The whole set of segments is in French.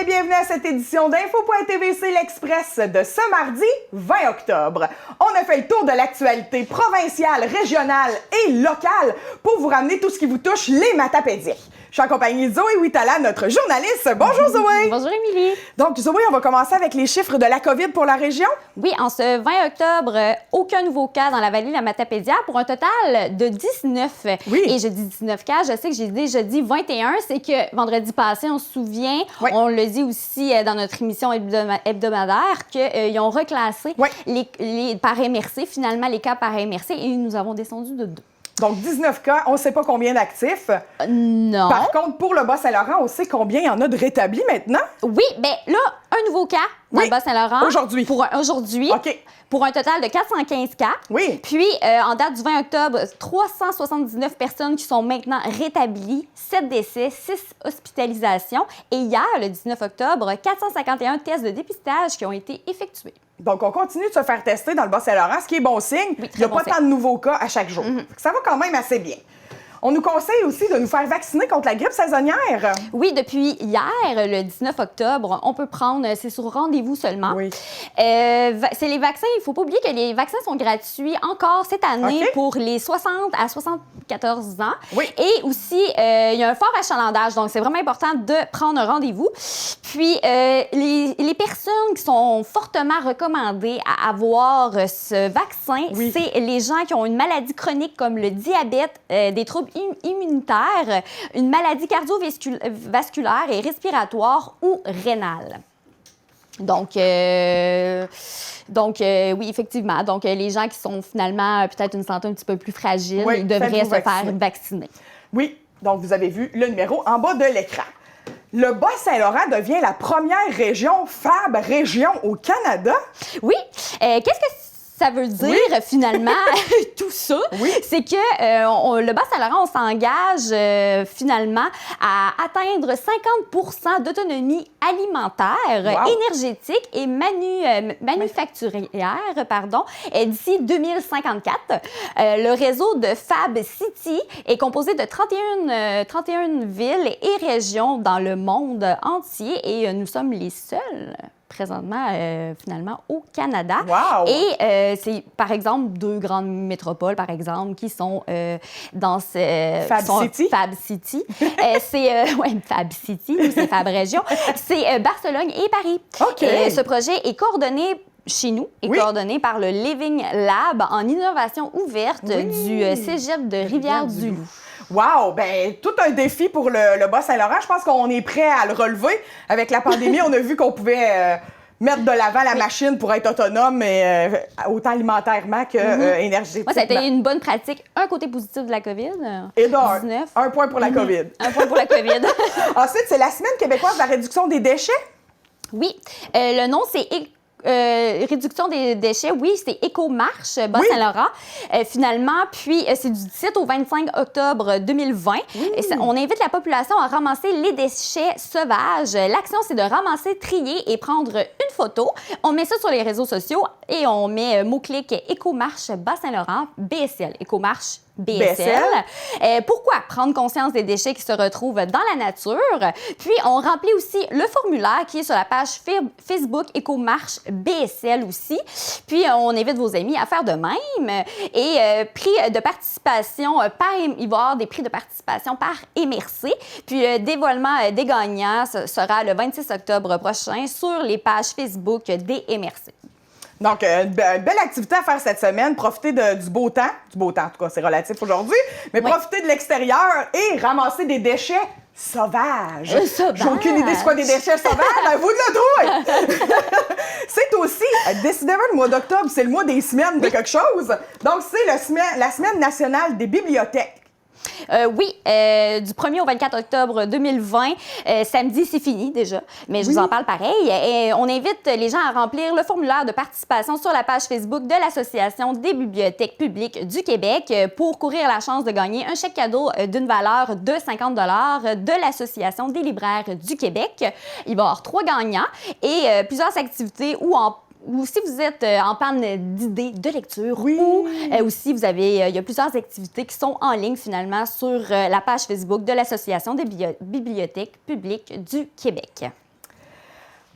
et bienvenue à cette édition d'Info.tvC l'Express de ce mardi 20 octobre. On a fait le tour de l'actualité provinciale, régionale et locale pour vous ramener tout ce qui vous touche les matapédiques. Je suis en compagnie de Zoé Huitala, notre journaliste. Bonjour Zoé! Bonjour Émilie! Donc Zoé, on va commencer avec les chiffres de la COVID pour la région. Oui, en ce 20 octobre, aucun nouveau cas dans la vallée de la Matapédia pour un total de 19. Oui. Et je dis 19 cas, je sais que j'ai déjà dit 21, c'est que vendredi passé, on se souvient, oui. On le dit aussi dans notre émission hebdomadaire, qu'ils ont reclassé les par MRC, finalement les cas par MRC, et nous avons descendu de 2. Donc, 19 cas, on ne sait pas combien d'actifs. Non. Par contre, pour le Bas-Saint-Laurent, on sait combien il y en a de rétablis maintenant. Oui, bien là, un nouveau cas dans le Bas-Saint-Laurent. Aujourd'hui. Aujourd'hui. OK. Pour un total de 415 cas. Oui. Puis, en date du 20 octobre, 379 personnes qui sont maintenant rétablies, 7 décès, 6 hospitalisations. Et hier, le 19 octobre, 451 tests de dépistage qui ont été effectués. Donc, on continue de se faire tester dans le Bas-Saint-Laurent, ce qui est bon signe. Oui, il n'y a bon pas signe. tant de nouveaux cas à chaque jour. Ça va quand même assez bien. On nous conseille aussi de nous faire vacciner contre la grippe saisonnière. Oui, depuis hier, le 19 octobre, on peut prendre, c'est sur rendez-vous seulement. Oui. C'est les vaccins, il ne faut pas oublier que les vaccins sont gratuits encore cette année pour les 60 à 74 ans. Oui. Et aussi, il y a un fort achalandage, donc c'est vraiment important de prendre un rendez-vous. Puis, les personnes qui sont fortement recommandées à avoir ce vaccin, c'est les gens qui ont une maladie chronique comme le diabète, des troubles immunitaires, une maladie cardiovasculaire et respiratoire ou rénale. Donc, oui, effectivement. Donc, les gens qui sont finalement peut-être une santé un petit peu plus fragile, ils devraient se faire vacciner. Oui, donc vous avez vu le numéro en bas de l'écran. Le Bas-Saint-Laurent devient la première région FAB région au Canada. Oui. Qu'est-ce que ça veut dire, finalement, tout ça? Oui. C'est que le Bas-Saint-Laurent, on s'engage finalement à atteindre 50 d'autonomie alimentaire, énergétique et manufacturière d'ici 2054. Le réseau de Fab City est composé de 31 villes et régions dans le monde entier et nous sommes les seuls présentement, finalement, au Canada. Wow. Et c'est, par exemple, 2 grandes métropoles, par exemple, qui sont dans ce... Fab City. Fab City, nous, c'est Fab Région. C'est Barcelone et Paris. OK. Ce projet est coordonné chez nous est coordonné par le Living Lab en innovation ouverte du Cégep de Rivière-du-Loup. Wow! Bien, tout un défi pour le Bas-Saint-Laurent. Je pense qu'on est prêt à le relever. Avec la pandémie, on a vu qu'on pouvait mettre de l'avant la machine pour être autonome, autant alimentairement qu'énergétiquement. Ça a été une bonne pratique. Un côté positif de la COVID. Et donc, un point pour la COVID. Un point pour la COVID. Ensuite, c'est la Semaine québécoise de la réduction des déchets. Oui. Le nom, c'est réduction des déchets, c'est Éco-Marche Bas-Saint-Laurent. Finalement, puis c'est du 17 au 25 octobre 2020. On invite la population à ramasser les déchets sauvages. L'action, c'est de ramasser, trier et prendre une photo. On met ça sur les réseaux sociaux et on met mot-clic Éco-Marche Bas-Saint-Laurent, BSL, Éco-Marche BSL. Pourquoi prendre conscience des déchets qui se retrouvent dans la nature? Puis, on remplit aussi le formulaire qui est sur la page Facebook Éco-Marche BSL aussi. Puis, on invite vos amis à faire de même. Et prix de participation, il va y avoir des prix de participation par MRC. Puis, le dévoilement des gagnants sera le 26 octobre prochain sur les pages Facebook des MRC. Donc, une belle activité à faire cette semaine. Profiter du beau temps. Du beau temps, en tout cas, c'est relatif aujourd'hui. Mais profiter de l'extérieur et ramasser des déchets sauvages. J'ai aucune idée c'est quoi des déchets sauvages. À vous de le trouver. C'est aussi, décidément, le mois d'octobre, c'est le mois des semaines de quelque chose. Donc, c'est la semaine nationale des bibliothèques. Du 1er au 24 octobre 2020. Samedi, c'est fini déjà, mais je vous en parle pareil. Et on invite les gens à remplir le formulaire de participation sur la page Facebook de l'Association des bibliothèques publiques du Québec pour courir la chance de gagner un chèque cadeau d'une valeur de 50 $ de l'Association des libraires du Québec. Il va y avoir 3 gagnants et plusieurs activités ou si vous êtes en panne d'idées de lecture, ou aussi il y a plusieurs activités qui sont en ligne finalement sur la page Facebook de l'Association des bibliothèques publiques du Québec.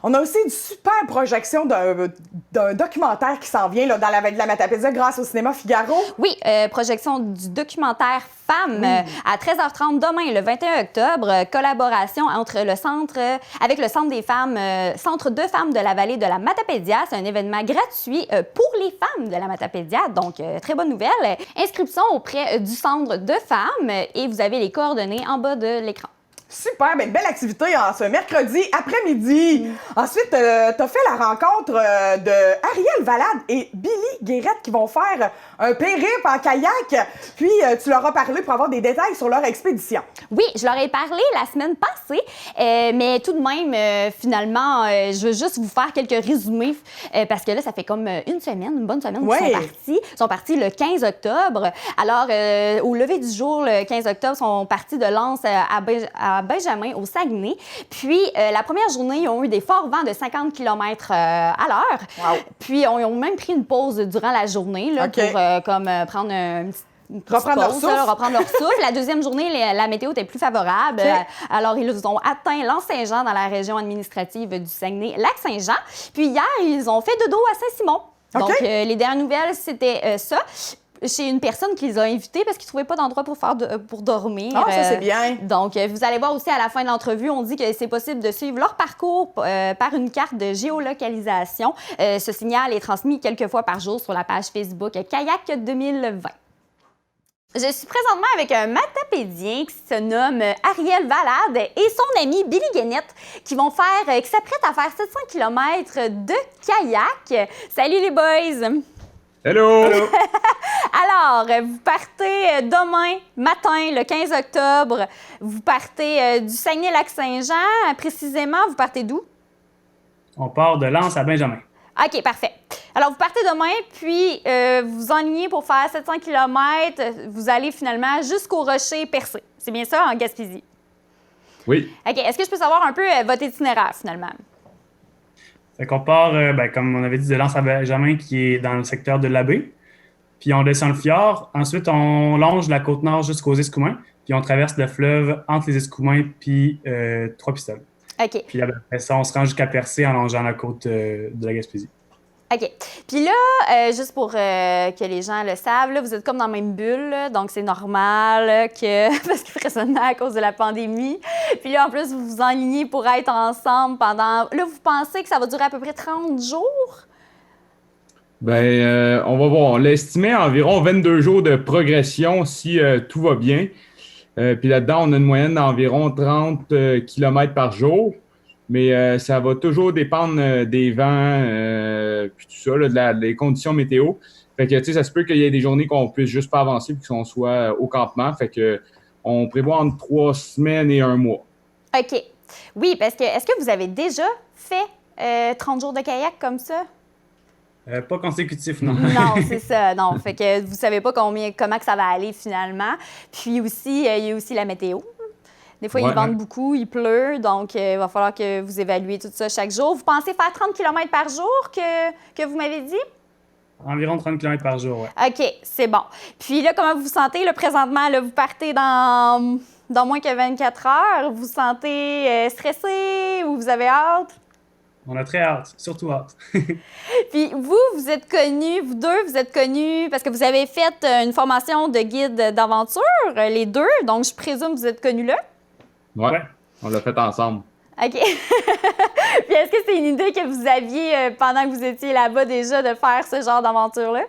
On a aussi une super projection d'un documentaire qui s'en vient là, dans la vallée de la Matapédia grâce au cinéma Figaro. Oui, projection du documentaire Femmes à 13h30 demain, le 21 octobre. Collaboration entre le centre, avec le Centre des femmes, Centre de femmes de la vallée de la Matapédia. C'est un événement gratuit pour les femmes de la Matapédia, donc très bonne nouvelle. Inscription auprès du Centre de femmes et vous avez les coordonnées en bas de l'écran. Super, ben, belle activité ce mercredi après-midi. Ensuite, t'as fait la rencontre de Ariel Valade et Billy Guérette qui vont faire un périple en kayak. Puis, tu leur as parlé pour avoir des détails sur leur expédition. Oui, je leur ai parlé la semaine passée, mais tout de même, finalement, je veux juste vous faire quelques résumés parce que là, ça fait comme une bonne semaine qu'ils sont partis. Ils sont partis le 15 octobre. Alors, au lever du jour, le 15 octobre, ils sont partis de Lens à Benjamin, au Saguenay. Puis, la première journée, ils ont eu des forts vents de 50 km à l'heure. Wow. Puis, ils ont même pris une pause durant la journée là, pour prendre un petit reprendre leur souffle. La deuxième journée, la météo était plus favorable. Alors, ils ont atteint l'Anse-Saint-Jean dans la région administrative du Saguenay-Lac-Saint-Jean. Puis hier, ils ont fait dodo à Saint-Simon. Donc, les dernières nouvelles, c'était ça. Chez une personne qui les a invités parce qu'ils ne trouvaient pas d'endroit pour dormir. Ah, ça, c'est bien. Donc, vous allez voir aussi à la fin de l'entrevue, on dit que c'est possible de suivre leur parcours par une carte de géolocalisation. Ce signal est transmis quelques fois par jour sur la page Facebook Kayak 2020. Je suis présentement avec un matapédien qui se nomme Ariel Valade et son ami Billy Guérette qui s'apprêtent à faire 700 km de kayak. Salut les boys! Hello! Hello. Alors, vous partez demain matin, le 15 octobre. Vous partez du Saguenay-Lac-Saint-Jean. Précisément, vous partez d'où? On part de Lens à Benjamin. OK, parfait. Alors, vous partez demain, puis vous enlignez pour faire 700 km. Vous allez finalement jusqu'au Rocher Percé. C'est bien ça, en Gaspésie? Oui. OK. Est-ce que je peux savoir un peu votre itinéraire, finalement? Fait qu'on part, comme on avait dit, de Lens à Benjamin, qui est dans le secteur de l'Abbé. Puis on descend le fjord. Ensuite, on longe la côte nord jusqu'aux Escoumins. Puis on traverse le fleuve entre les Escoumins puis Trois-Pistoles. OK. Puis après ça, on se rend jusqu'à Percé en longeant la côte de la Gaspésie. OK. Puis là, juste pour que les gens le savent, là, vous êtes comme dans la même bulle, là, donc c'est normal là, parce qu'il présentement à cause de la pandémie. Puis là, en plus, vous vous enlignez pour être ensemble pendant... Là, vous pensez que ça va durer à peu près 30 jours? Ben, on va voir. On l'estimait à environ 22 jours de progression si tout va bien. Puis là-dedans, on a une moyenne d'environ 30 km par jour. Mais ça va toujours dépendre des vents, puis tout ça, là, des conditions météo. Fait que, tu sais, ça se peut qu'il y ait des journées qu'on puisse juste pas avancer puis qu'on soit au campement. Fait que, on prévoit entre 3 semaines et 1 mois. OK. Oui, parce que, est-ce que vous avez déjà fait 30 jours de kayak comme ça? Pas consécutif, non. Non, c'est ça, non. Fait que vous savez pas comment que ça va aller finalement. Puis aussi, il y a aussi la météo. Des fois, ils vendent beaucoup, il pleut, donc il va falloir que vous évaluez tout ça chaque jour. Vous pensez faire 30 km par jour que vous m'avez dit? Environ 30 km par jour, oui. OK, c'est bon. Puis là, comment vous vous sentez? Là, présentement, là, vous partez dans moins que 24 heures. Vous vous sentez stressé ou vous avez hâte? On a très hâte, surtout hâte. Puis vous êtes connus, vous deux, vous êtes connus parce que vous avez fait une formation de guide d'aventure, les deux. Donc, je présume que vous êtes connus là? Ouais. On l'a fait ensemble. OK. Puis est-ce que c'est une idée que vous aviez pendant que vous étiez là-bas déjà de faire ce genre d'aventure-là?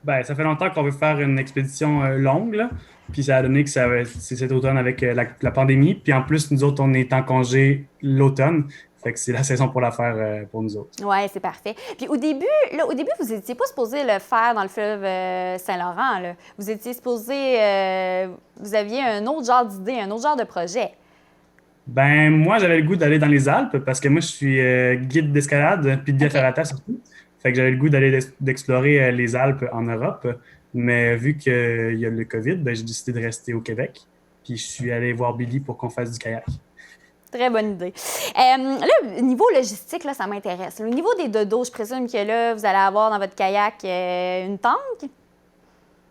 Bien, ça fait longtemps qu'on veut faire une expédition longue, là. Puis ça a donné que c'est cet automne avec la pandémie. Puis en plus, nous autres, on est en congé l'automne. Fait que c'est la saison pour la faire pour nous autres. Oui, c'est parfait. Puis au début, vous n'étiez pas supposé le faire dans le fleuve Saint-Laurent, là. Vous étiez supposé... vous aviez un autre genre d'idée, un autre genre de projet. Ben moi, j'avais le goût d'aller dans les Alpes parce que moi, je suis guide d'escalade puis de via ferrata surtout. Fait que j'avais le goût d'explorer les Alpes en Europe. Mais vu qu'il y a le COVID, ben, j'ai décidé de rester au Québec. Puis je suis allé voir Billy pour qu'on fasse du kayak. Très bonne idée. Là, niveau logistique, là, ça m'intéresse. Au niveau des dodos, je présume que là, vous allez avoir dans votre kayak une tente?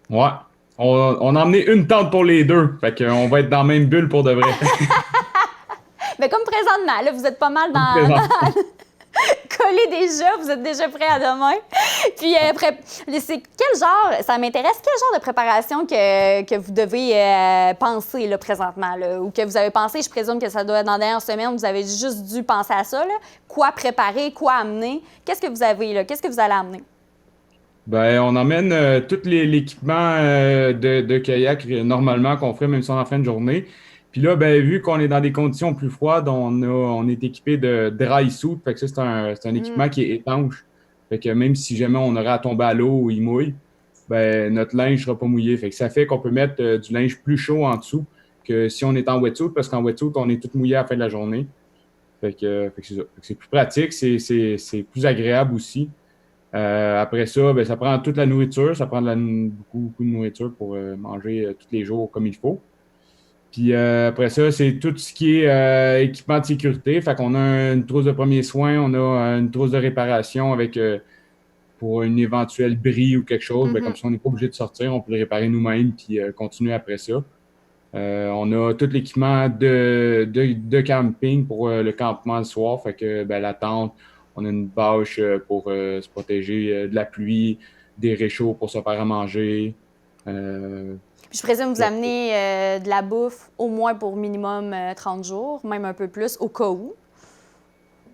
Ouais. On a emmené une tente pour les deux. Fait qu'on va être dans la même bulle pour de vrai. Mais comme présentement, là, vous êtes pas mal collé déjà, vous êtes déjà prêts à demain. Puis après, c'est quel genre, ça m'intéresse, quel genre de préparation que vous devez penser là, présentement, là, ou que vous avez pensé, je présume que ça doit être dans la dernière semaine, vous avez juste dû penser à ça, là. Quoi préparer, quoi amener, qu'est-ce que vous avez là, qu'est-ce que vous allez amener? Ben, on emmène tout l'équipement de kayak normalement qu'on ferait même si on en fin de journée. Puis là, ben, vu qu'on est dans des conditions plus froides, on est équipé de dry suit. Fait que ça, c'est un équipement qui est étanche. Fait que même si jamais on aurait à tomber à l'eau ou il mouille, ben, notre linge ne sera pas mouillé. Fait que ça fait qu'on peut mettre du linge plus chaud en dessous que si on est en wetsuit, parce qu'en wetsuit, on est tout mouillé à la fin de la journée. Fait que c'est ça. Fait que c'est plus pratique, c'est plus agréable aussi. Après ça, ben, ça prend toute la nourriture. Ça prend beaucoup de nourriture pour manger tous les jours comme il faut. Puis après ça, c'est tout ce qui est équipement de sécurité. Fait qu'on a une trousse de premiers soins, on a une trousse de réparation avec pour une éventuelle bris ou quelque chose. Ben, comme ça, on n'est pas obligé de sortir, on peut le réparer nous-mêmes puis continuer après ça. On a tout l'équipement de camping pour le campement le soir. Fait que ben, la tente, on a une bâche pour se protéger de la pluie, des réchauds pour se faire à manger. Je présume que vous amenez de la bouffe au moins pour minimum 30 jours, même un peu plus, au cas où.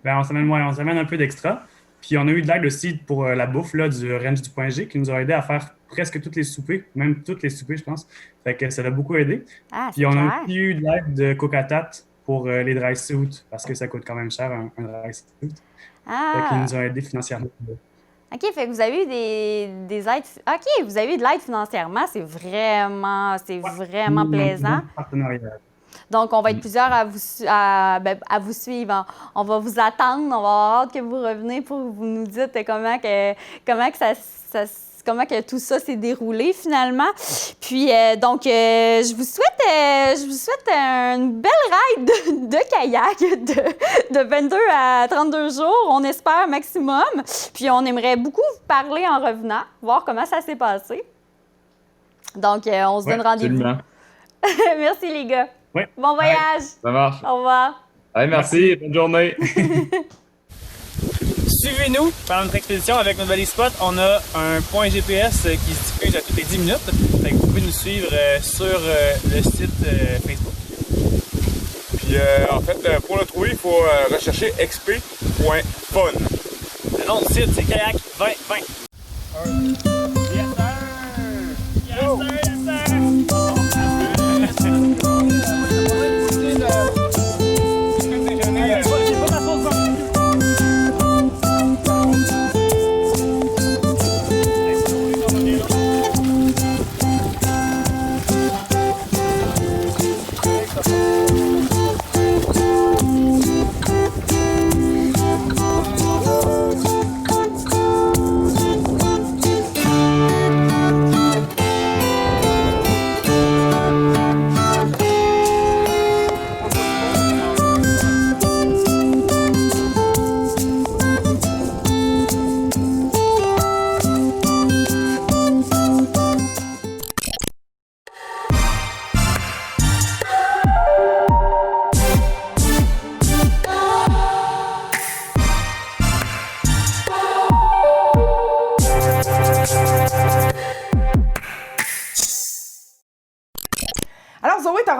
Ben, on s'amène un peu d'extra. Puis on a eu de l'aide aussi pour la bouffe là, du ranch du Point G qui nous a aidé à faire presque tous les soupers, même toutes les soupers, je pense. Fait que ça l'a beaucoup aidé. Puis on a aussi eu de l'aide de Cocatat pour les dry suits, parce que ça coûte quand même cher un dry suit. Fait qu'ils nous ont aidé financièrement. OK, fait que vous avez eu des aides. OK, vous avez eu de l'aide financièrement. C'est vraiment plaisant. Donc, on va être plusieurs à vous suivre. On va vous attendre. On va avoir hâte que vous reveniez pour que vous nous dites comment que tout ça s'est déroulé finalement. Puis donc, je vous souhaite une belle ride de kayak de 22 à 32 jours. On espère maximum. Puis on aimerait beaucoup vous parler en revenant, voir comment ça s'est passé. Donc, on se donne rendez-vous. Merci les gars. Ouais. Bon voyage. Ça marche. Au revoir. Allez, merci. Bonne journée. Suivez-nous pendant notre expédition avec notre valise spot. On a un point GPS qui se diffuse à toutes les 10 minutes. Fait que vous pouvez nous suivre sur le site Facebook. Puis en fait, pour le trouver, il faut rechercher xp.fun. Le nom du site, c'est Kayak 2020. Yes, sir! Yes, sir! Yes, sir!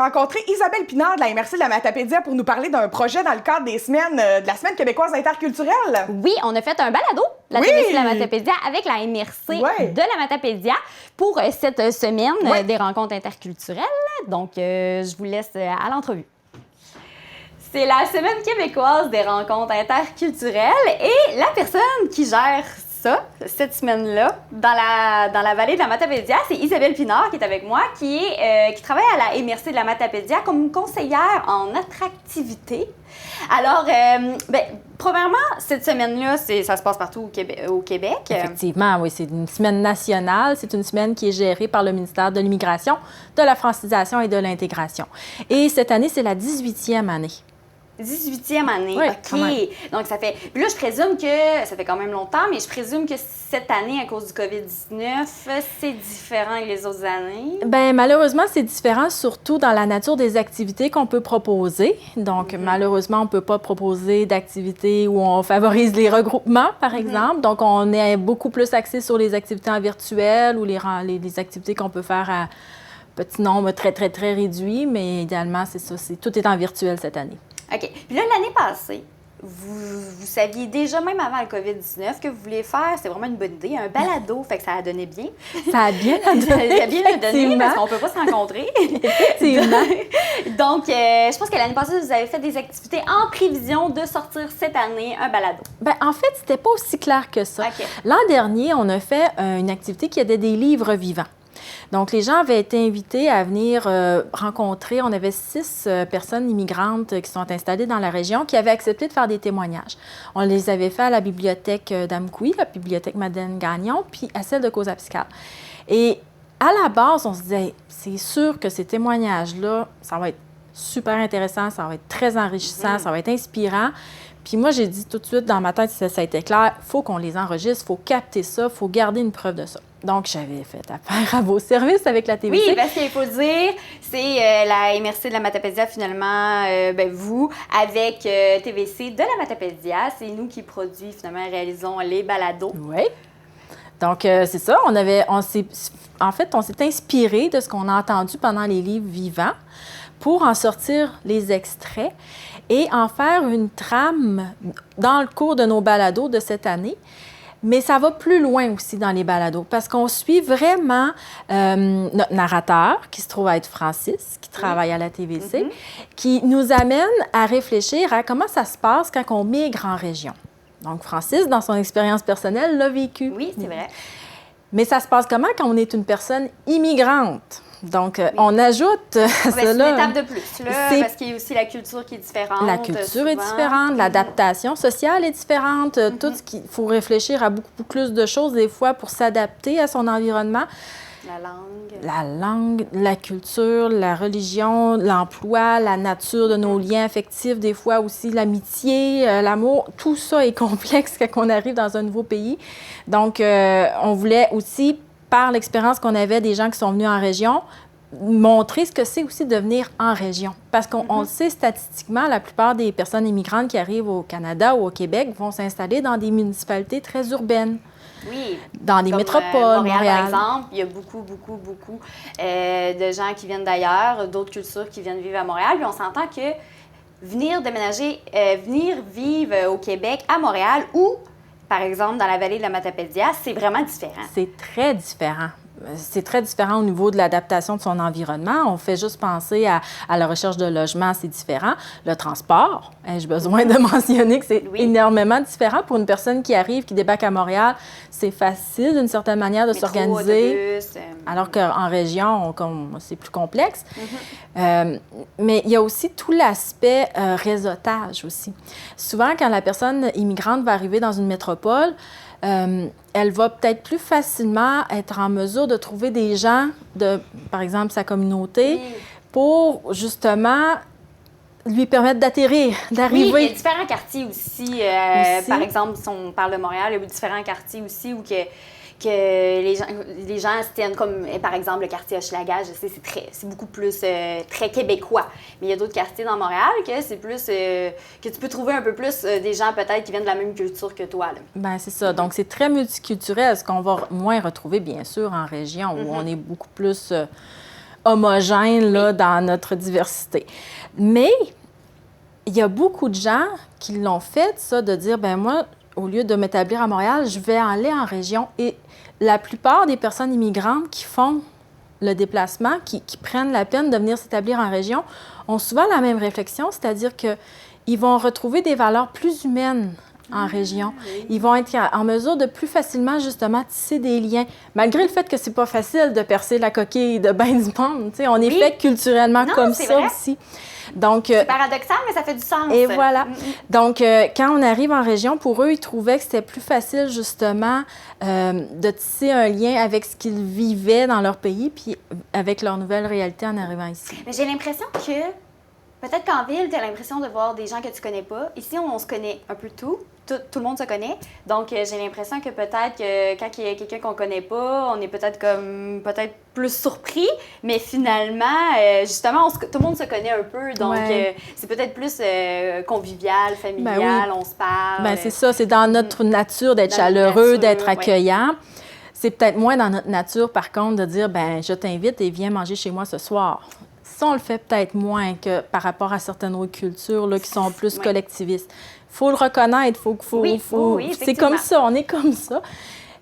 rencontré Isabelle Pinard de la MRC de la Matapédia pour nous parler d'un projet dans le cadre des semaines de la Semaine québécoise interculturelle. Oui, on a fait un balado, la MRC de la Matapédia, avec la MRC de la Matapédia pour cette semaine des rencontres interculturelles. Donc, je vous laisse à l'entrevue. C'est la Semaine québécoise des rencontres interculturelles et la personne qui gère ça, cette semaine-là, dans la vallée de la Matapédia, c'est Isabelle Pinard qui est avec moi, qui travaille à la MRC de la Matapédia comme conseillère en attractivité. Alors, premièrement, cette semaine-là, ça se passe partout au Québec. Effectivement, oui, c'est une semaine nationale. C'est une semaine qui est gérée par le ministère de l'Immigration, de la francisation et de l'intégration. Et cette année, c'est la 18e année. 18e année, Oui, OK. quand même. Donc, ça fait... Puis là, je présume que... Ça fait quand même longtemps, mais je présume que cette année, à cause du COVID-19, c'est différent que les autres années. Bien, malheureusement, c'est différent, surtout dans la nature des activités qu'on peut proposer. Donc, malheureusement, on ne peut pas proposer d'activités où on favorise les regroupements, par exemple. Donc, on est beaucoup plus axé sur les activités en virtuel ou les activités qu'on peut faire à petit nombre très, très, très réduit. Mais idéalement, c'est ça. Tout est en virtuel cette année. OK. Puis là, l'année passée, vous saviez déjà, même avant le COVID-19, que vous vouliez faire, c'est vraiment une bonne idée, un balado, fait que ça a donné bien. Ça a bien Ça a bien donné effectivement. parce qu'on peut pas se rencontrer. Effectivement. Donc, je pense que l'année passée, vous avez fait des activités en prévision de sortir cette année un balado. Bien, en fait, c'était pas aussi clair que ça. OK. L'an dernier, on a fait une activité qui aidait des livres vivants. Donc, les gens avaient été invités à venir rencontrer. On avait 6 personnes immigrantes qui sont installées dans la région qui avaient accepté de faire des témoignages. On les avait fait à la bibliothèque d'Amqui, la bibliothèque Madeleine Gagnon, puis à celle de Causa-Piscale. Et à la base, on se disait, c'est sûr que ces témoignages-là, ça va être super intéressant, ça va être très enrichissant, ça va être inspirant. Puis moi, j'ai dit tout de suite dans ma tête, ça a été clair, il faut qu'on les enregistre, il faut capter ça, il faut garder une preuve de ça. Donc, j'avais fait affaire à vos services avec la TVC. Oui, parce qu'il faut dire, c'est la MRC de la Matapédia, finalement, vous, avec TVC de la Matapédia. C'est nous qui produisons, finalement, réalisons les balados. Oui. Donc, c'est ça. On s'est inspiré de ce qu'on a entendu pendant les livres vivants pour en sortir les extraits et en faire une trame dans le cours de nos balados de cette année. Mais ça va plus loin aussi dans les balados parce qu'on suit vraiment notre narrateur, qui se trouve à être Francis, qui travaille à la TVC, qui nous amène à réfléchir à comment ça se passe quand on migre en région. Donc, Francis, dans son expérience personnelle, l'a vécu. Oui, c'est vrai. Mais ça se passe comment quand on est une personne immigrante? Donc, on ajoute à C'est une cela... étape de plus, là, parce qu'il y a aussi la culture qui est différente. La culture est souvent. différente, l'adaptation sociale est différente, tout ce qu'il faut réfléchir à beaucoup plus de choses des fois pour s'adapter à son environnement. La langue, la culture, la religion, l'emploi, la nature de nos liens affectifs, des fois aussi l'amitié, l'amour, tout ça est complexe quand on arrive dans un nouveau pays. Donc, on voulait aussi, par l'expérience qu'on avait des gens qui sont venus en région, montrer ce que c'est aussi de venir en région. Parce qu'on le sait statistiquement, la plupart des personnes immigrantes qui arrivent au Canada ou au Québec vont s'installer dans des municipalités très urbaines. Oui. Dans des Comme, métropoles, Montréal, par exemple, il y a beaucoup de gens qui viennent d'ailleurs, d'autres cultures qui viennent vivre à Montréal. Puis on s'entend que venir déménager, venir vivre au Québec, à Montréal ou, par exemple, dans la vallée de la Matapédia, c'est vraiment différent. C'est très différent. C'est très différent au niveau de l'adaptation de son environnement. On fait juste penser à la recherche de logement, c'est différent. Le transport, ai-je besoin de mentionner que c'est énormément différent pour une personne qui arrive, qui débarque à Montréal. C'est facile d'une certaine manière de s'organiser, alors qu'en région, c'est plus complexe. Mais il y a aussi tout l'aspect réseautage aussi. Souvent, quand la personne immigrante va arriver dans une métropole, elle va peut-être plus facilement être en mesure de trouver des gens de, par exemple, sa communauté pour justement lui permettre d'atterrir, d'arriver. Oui, il y a différents quartiers aussi. Par exemple, si on parle de Montréal, il y a différents quartiers aussi où que les gens se tiennent comme, par exemple, le quartier Hochelaga, je sais, c'est beaucoup plus très québécois. Mais il y a d'autres quartiers dans Montréal que c'est plus, que tu peux trouver un peu plus des gens peut-être qui viennent de la même culture que toi. Bien, c'est ça. Donc, c'est très multiculturel, ce qu'on va moins retrouver, bien sûr, en région, où on est beaucoup plus homogène là, dans notre diversité. Mais il y a beaucoup de gens qui l'ont fait, ça, de dire, ben moi, au lieu de m'établir à Montréal, je vais aller en région. Et la plupart des personnes immigrantes qui font le déplacement, qui prennent la peine de venir s'établir en région, ont souvent la même réflexion, c'est-à dire qu'ils vont retrouver des valeurs plus humaines en région. Ils vont être en mesure de plus facilement, justement, tisser des liens, malgré le fait que c'est pas facile de percer la coquille de ben du monde. T'sais, on est fait culturellement comme ça aussi. Donc, c'est paradoxal, mais ça fait du sens. Et voilà. Donc, quand on arrive en région, pour eux, ils trouvaient que c'était plus facile, justement, de tisser un lien avec ce qu'ils vivaient dans leur pays, puis avec leur nouvelle réalité en arrivant ici. Mais j'ai l'impression que Peut-être qu'en ville, tu as l'impression de voir des gens que tu connais pas. Ici, on se connaît un peu tout le monde se connaît. Donc, j'ai l'impression que peut-être que quand il y a quelqu'un qu'on connaît pas, on est peut-être plus surpris. Mais finalement, justement, tout le monde se connaît un peu. Donc, c'est peut-être plus convivial, familial, on se parle. C'est ça, c'est dans notre nature d'être chaleureux, d'être accueillant. C'est peut-être moins dans notre nature, par contre, de dire, je t'invite et viens manger chez moi ce soir. Ça, on le fait peut-être moins que par rapport à certaines autres cultures là, qui sont plus collectivistes. Il faut le reconnaître, c'est comme ça, on est comme ça.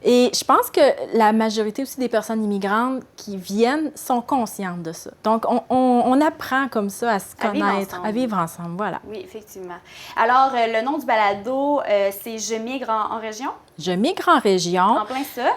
Et je pense que la majorité aussi des personnes immigrantes qui viennent sont conscientes de ça. Donc, on apprend comme ça à se connaître, à vivre ensemble, voilà. Oui, effectivement. Alors, le nom du balado, c'est « Je migre en région ». Je migre en région. En plein ça.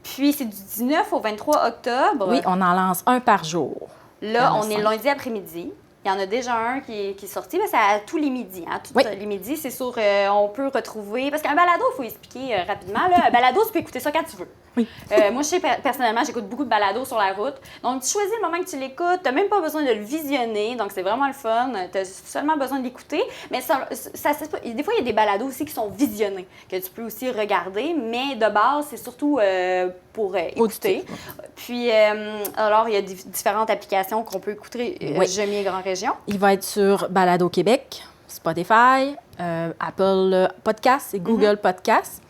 Puis, c'est du 19 au 23 octobre. Oui, on en lance un par jour. Là, on est lundi après-midi. Il y en a déjà un qui est sorti, mais c'est à tous les midis. Hein? Les midis, c'est sûr, on peut retrouver... Parce qu'un balado, il faut expliquer rapidement. Là. Un balado, tu peux écouter ça quand tu veux. Oui. Moi, je sais, personnellement, j'écoute beaucoup de balados sur la route. Donc, tu choisis le moment que tu l'écoutes. Tu n'as même pas besoin de le visionner. Donc, c'est vraiment le fun. Tu as seulement besoin de l'écouter. Mais des fois, il y a des balados aussi qui sont visionnés, que tu peux aussi regarder. Mais de base, c'est surtout pour écouter. Puis, alors, il y a différentes applications qu'on peut écouter. Je migre en région. Il va être sur Balado Québec, Spotify, Apple Podcasts et Google Podcasts.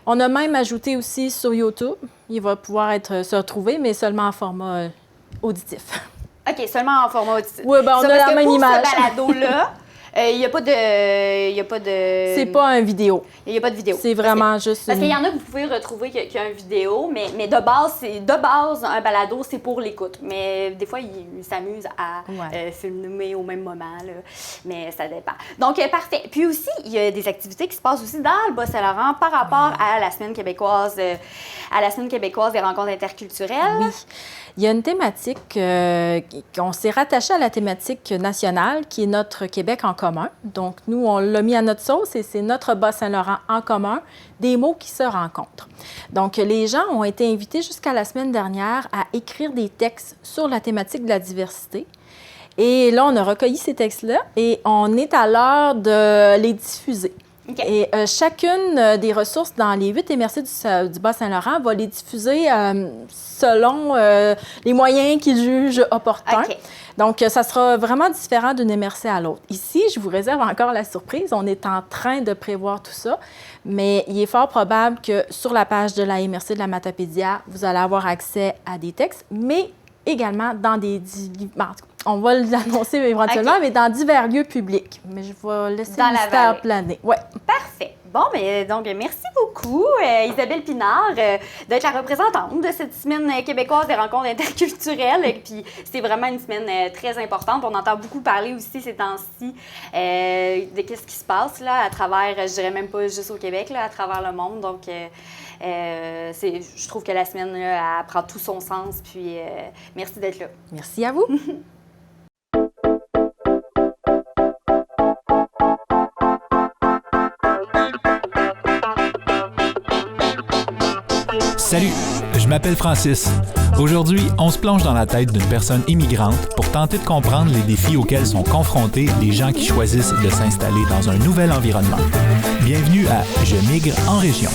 On a même ajouté aussi sur YouTube. Il va pouvoir se retrouver, mais seulement en format auditif. OK, seulement en format auditif. Oui, on a la même image. Pour ce balado-là, il n'y a pas de... C'est pas un vidéo. Il n'y a pas de vidéo. C'est vraiment juste... Parce qu'il y en a que vous pouvez retrouver qu'il y a une vidéo, mais de base, un balado, c'est pour l'écoute. Mais des fois, ils s'amusent à filmer au même moment, là. Mais ça dépend. Donc, parfait. Puis aussi, il y a des activités qui se passent aussi dans le Bas-Saint-Laurent par rapport à la Semaine québécoise, des rencontres interculturelles. Oui. Il y a une thématique, on s'est rattaché à la thématique nationale qui est notre Québec en commun. Donc, nous, on l'a mis à notre sauce et c'est notre Bas-Saint-Laurent en commun, des mots qui se rencontrent. Donc, les gens ont été invités jusqu'à la semaine dernière à écrire des textes sur la thématique de la diversité. Et là, on a recueilli ces textes-là et on est à l'heure de les diffuser. Okay. Et chacune des ressources dans les 8 MRC du Bas-Saint-Laurent va les diffuser selon les moyens qu'ils jugent opportuns. Okay. Donc, ça sera vraiment différent d'une MRC à l'autre. Ici, je vous réserve encore la surprise. On est en train de prévoir tout ça, mais il est fort probable que sur la page de la MRC de la Matapédia, vous allez avoir accès à des textes, mais également dans on va l'annoncer éventuellement, mais dans divers lieux publics. Mais je vais laisser le mystère planer. Ouais. Parfait. Bon, mais donc, merci beaucoup, Isabelle Pinard, d'être la représentante de cette Semaine québécoise des rencontres interculturelles. Et puis, c'est vraiment une semaine très importante. On entend beaucoup parler aussi ces temps-ci de qu'est-ce qui se passe là, à travers, je dirais même pas juste au Québec, là, à travers le monde. Donc, je trouve que la semaine, là, elle prend tout son sens. Puis, merci d'être là. Merci à vous. Salut, je m'appelle Francis. Aujourd'hui, on se plonge dans la tête d'une personne immigrante pour tenter de comprendre les défis auxquels sont confrontés les gens qui choisissent de s'installer dans un nouvel environnement. Bienvenue à Je migre en région.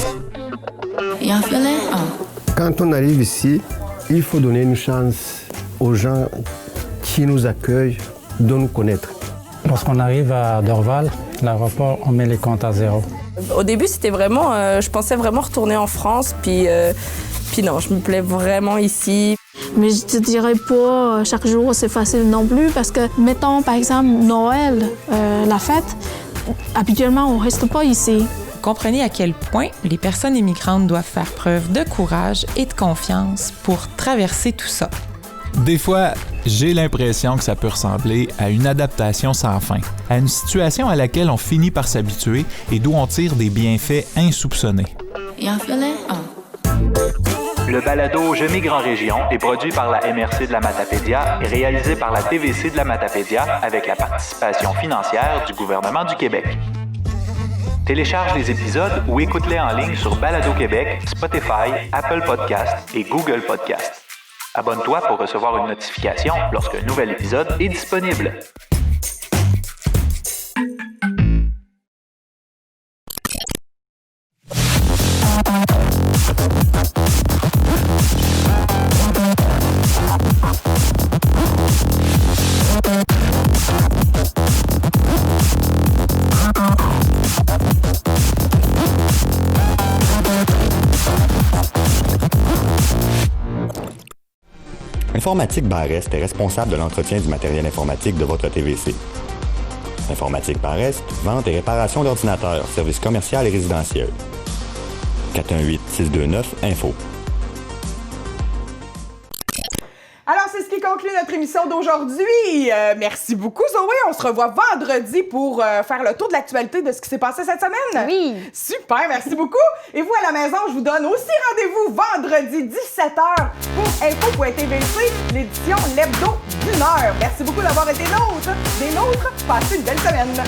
Quand on arrive ici, il faut donner une chance aux gens qui nous accueillent de nous connaître. Lorsqu'on arrive à Dorval, l'aéroport, on met les comptes à zéro. Au début, c'était vraiment... je pensais vraiment retourner en France, puis non, je me plais vraiment ici. Mais je te dirais pas chaque jour c'est facile non plus, parce que, mettons, par exemple, Noël, la fête, habituellement, on reste pas ici. Comprenez à quel point les personnes immigrantes doivent faire preuve de courage et de confiance pour traverser tout ça. Des fois, j'ai l'impression que ça peut ressembler à une adaptation sans fin, à une situation à laquelle on finit par s'habituer et d'où on tire des bienfaits insoupçonnés. Le balado Je migre en région est produit par la MRC de la Matapédia et réalisé par la TVC de la Matapédia avec la participation financière du gouvernement du Québec. Télécharge les épisodes ou écoute-les en ligne sur Balado Québec, Spotify, Apple Podcasts et Google Podcasts. Abonne-toi pour recevoir une notification lorsqu'un nouvel épisode est disponible. Informatique Bar-Est est responsable de l'entretien du matériel informatique de votre TVC. Informatique Bar-Est, vente et réparation d'ordinateurs, services commercial et résidentiels. 418-629-INFO. Alors, c'est ce qui conclut notre émission d'aujourd'hui. Merci beaucoup, Zoé. On se revoit vendredi pour faire le tour de l'actualité de ce qui s'est passé cette semaine. Oui. Super, merci beaucoup. Et vous, à la maison, je vous donne aussi rendez-vous vendredi 17h pour Info.tvc, l'édition l'hebdo d'1 heure. Merci beaucoup d'avoir été des nôtres. Passez une belle semaine.